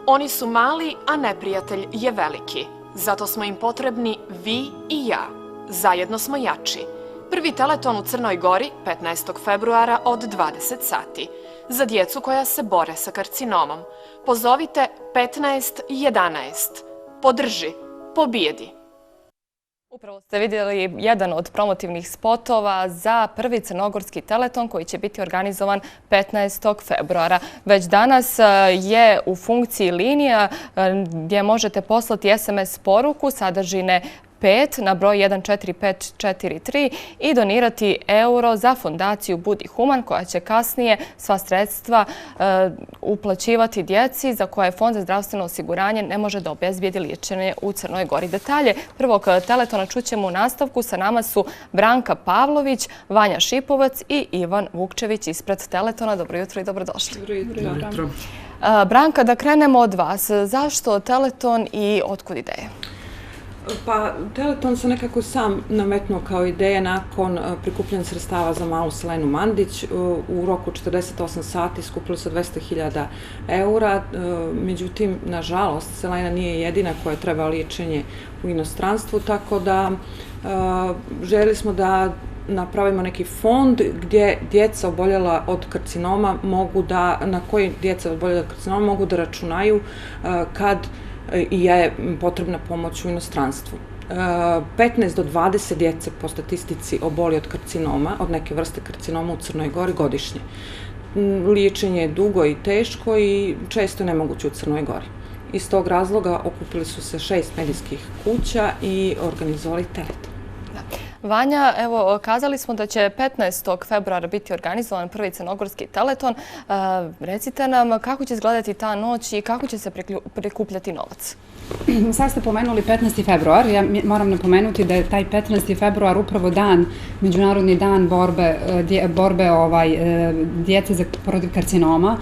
Oni su mali, a neprijatelj je veliki. Zato smo im potrebni vi i ja. Zajedno smo jači. Prvi teleton u Crnoj Gori 15. februara od 20 sati. Za djecu koja se bore sa karcinomom. Pozovite 15 11. Podrži. Pobijedi. Upravo ste vidjeli jedan od promotivnih spotova za prvi crnogorski teleton koji će biti organizovan 15. februara. Već danas je u funkciji linija gdje možete poslati SMS poruku sadržine 5 na broj 14543 i donirati euro za fondaciju Budi Human koja će kasnije sva sredstva uplaćivati djeci za koje Fond za zdravstveno osiguranje ne može da obezbijedi liječenje u Crnoj Gori. Detalje prvog teletona čućemo u nastavku. Sa nama su Branka Pavlović, Vanja Šipovac i Ivan Vukčević ispred teletona. Dobro jutro i dobrodošli. Dobro jutro. Branka, da krenemo od vas. Zašto teleton i otkud ideje? Pa, teleton se nekako sam nametnuo kao ideja nakon prikupljanja sredstava za malu Selenu Mandić. U roku 48 sati skupilo se 200.000 eura. Međutim, nažalost, Selena nije jedina koja treba liječenje u inostranstvu, tako da željeli smo da napravimo neki fond gdje djeca oboljela od karcinoma na koji djeca oboljela od karcinoma mogu da računaju kad je potrebna pomoć u inostranstvu. 15 do 20 djece po statistici oboli od karcinoma, od neke vrste karcinoma u Crnoj Gori godišnje. Liječenje je dugo i teško i često nemoguće u Crnoj Gori. Iz tog razloga okupili su se 6 medijskih kuća i organizovali teleton. Vanja, evo, kazali smo da će 15. februara biti organizovan prvi crnogorski teleton. Recite nam kako će izgledati ta noć i kako će se prikupljati novac? Sad ste pomenuli 15. februar. Ja moram napomenuti da je taj 15. februar upravo dan, Međunarodni dan borbe djece protiv karcinoma.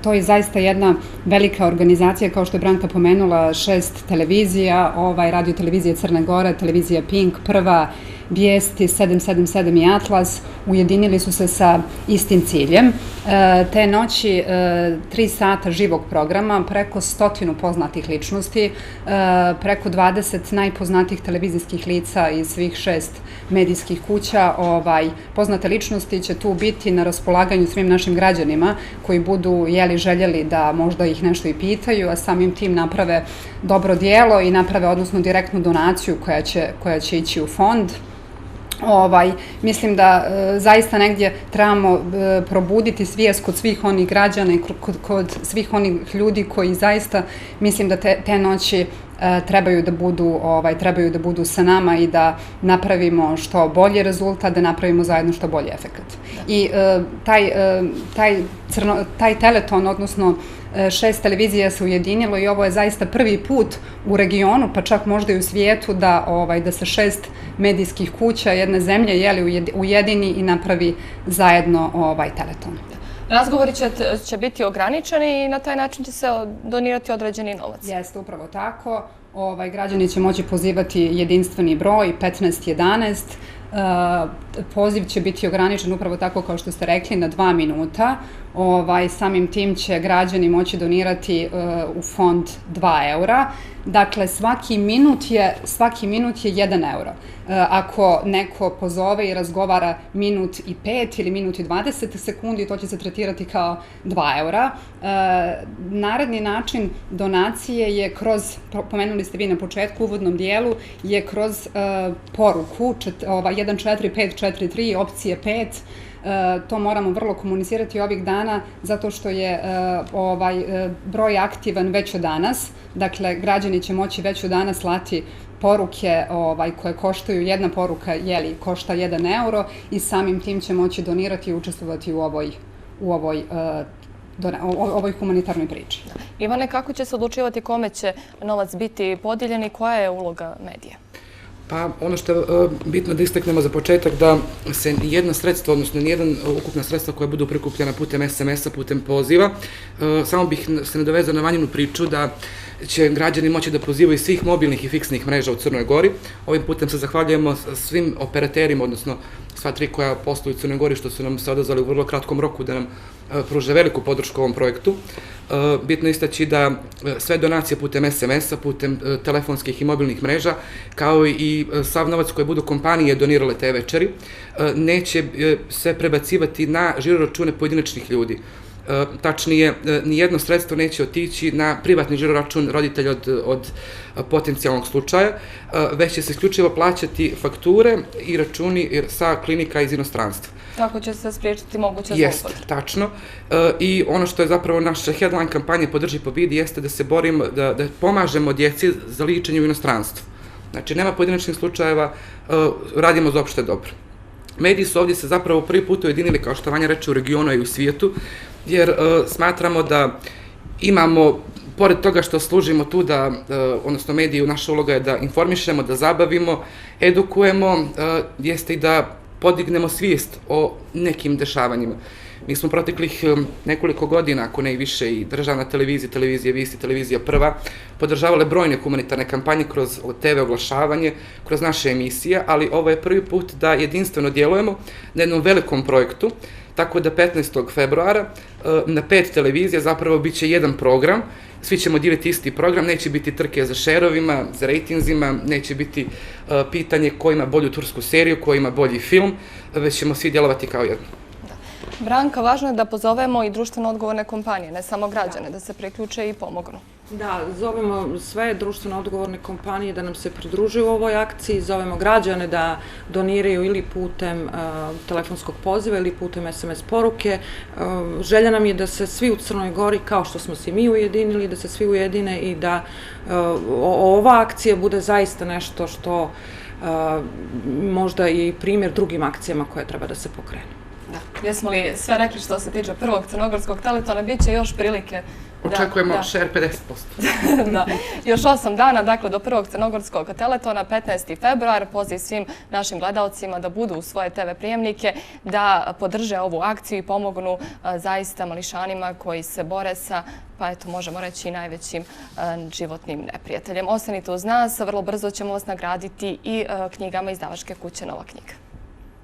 To je zaista jedna velika organizacija, kao što je Branka pomenula, 6 televizija, radio televizija Crne Gore, televizija Pink, Prva, Vijesti, 777 i Atlas, ujedinili su se sa istim ciljem. Te noći 3 sata živog programa, preko 100 poznatih ličnosti, preko 20 najpoznatijih televizijskih lica iz svih 6 medijskih kuća. Poznate ličnosti će tu biti na raspolaganju svim našim građanima koji budu željeli da možda ih nešto i pitaju, a samim tim naprave dobro djelo i naprave odnosno direktnu donaciju koja će ići u fond. Mislim da zaista negdje trebamo probuditi svijest kod svih onih građana i kod svih onih ljudi koji zaista mislim da te noći trebaju da budu sa nama i da napravimo što bolji rezultat, da napravimo zajedno što bolji efekat. I taj teleton, odnosno 6 televizija se ujedinilo i ovo je zaista prvi put u regionu, pa čak možda i u svijetu, da se 6 medijskih kuća jedne zemlje ujedini i napravi zajedno teleton. Razgovori će biti ograničeni i na taj način će se donirati određeni novac. Jeste, upravo tako. Građani će moći pozivati jedinstveni broj 1511. Poziv će biti ograničen upravo tako kao što ste rekli na 2 minuta. Samim tim će građani moći donirati u fond 2 eura. Dakle, svaki minut je 1 euro. Ako neko pozove i razgovara minut i 5 ili minut i 20 sekundi, to će se tretirati kao 2 eura. Naredni način donacije je kroz, pomenuli ste vi na početku u uvodnom dijelu, je kroz poruku 14543 opcije 5. To moramo vrlo komunicirati ovih dana zato što je broj aktivan već od danas. Dakle, građani će moći već od danas slati poruke koje koštaju, jedna poruka košta 1 euro i samim tim će moći donirati i učestvovati u ovoj humanitarnoj priči. Ivane, kako će se odlučivati kome će novac biti podijeljen i koja je uloga medija? Pa ono što je bitno da istaknemo za početak da se nijedna sredstva, odnosno nijedan ukupna sredstva koja budu prikupljena putem SMS-a, putem poziva, samo bih se nadovezao na Vanjinu priču da će građani moći da pozivaju svih mobilnih i fiksnih mreža u Crnoj Gori. Ovim putem se zahvaljujemo svim operaterima, odnosno sva 3 koja posluju u Crnoj Gori, što su nam se odazvali u vrlo kratkom roku da nam pruže veliku podršku ovom projektu. Bitno je istaći da sve donacije putem SMS-a, putem telefonskih i mobilnih mreža, kao i sav novac koje budu kompanije donirale te večeri, neće se prebacivati na žiroračune pojedinačnih ljudi. Tačnije, nijedno sredstvo neće otići na privatni žiroračun roditelja od potencijalnog slučaja, već će se isključivo plaćati fakture i računi sa klinika iz inostranstva. Tako će se spriječiti moguće Jeste, zloupotrebe. tačno. I ono što je zapravo naša headline kampanje Podrži pobedi jeste da se borimo, da pomažemo djeci za liječenje u inostranstvu. Znači, nema pojedinačnih slučajeva, radimo za opšte dobro. Mediji su ovdje se zapravo prvi put ujedinili, kao što Vanja reče, u regionu i u svijetu, jer smatramo da imamo, pored toga što služimo tu da, odnosno mediji, naša uloga je da informišemo, da zabavimo, edukujemo, jeste i da podignemo svijest o nekim dešavanjima. Mi smo proteklih nekoliko godina, ako ne i više, i državna televizija, televizija Vis i televizija Prva, podržavale brojne humanitarne kampanje kroz TV oglašavanje, kroz naše emisije, ali ovo je prvi put da jedinstveno djelujemo na jednom velikom projektu, tako da 15. februara na 5 televizija zapravo bit će jedan program, svi ćemo dijeliti isti program, neće biti trke za šerovima, za rejtinzima, neće biti pitanje ko ima bolju tursku seriju, ko ima bolji film, već ćemo svi djelovati kao jedno. Branka, važno je da pozovemo i društveno odgovorne kompanije, ne samo građane, da se priključe i pomognu. Da, zovemo sve društveno odgovorne kompanije da nam se pridružuju ovoj akciji, zovemo građane da doniraju ili putem telefonskog poziva ili putem SMS poruke. Želja nam je da se svi u Crnoj Gori, kao što smo se mi ujedinili, da se svi ujedine i da ova akcija bude zaista nešto što možda i primjer drugim akcijama koje treba da se pokrenu. Jesmo li sve rekli što se tiče prvog crnogorskog teletona? Biće još prilike Očekujemo share 50%. Da. Još 8 dana, dakle, do prvog crnogorskog teletona, 15. februar. Poziv svim našim gledalcima da budu u svoje TV prijemnike, da podrže ovu akciju i pomognu zaista mališanima koji se bore sa, pa eto, možemo reći, i najvećim životnim neprijateljem. Ostanite uz nas, vrlo brzo ćemo vas nagraditi i knjigama izdavačke kuće Nova knjiga.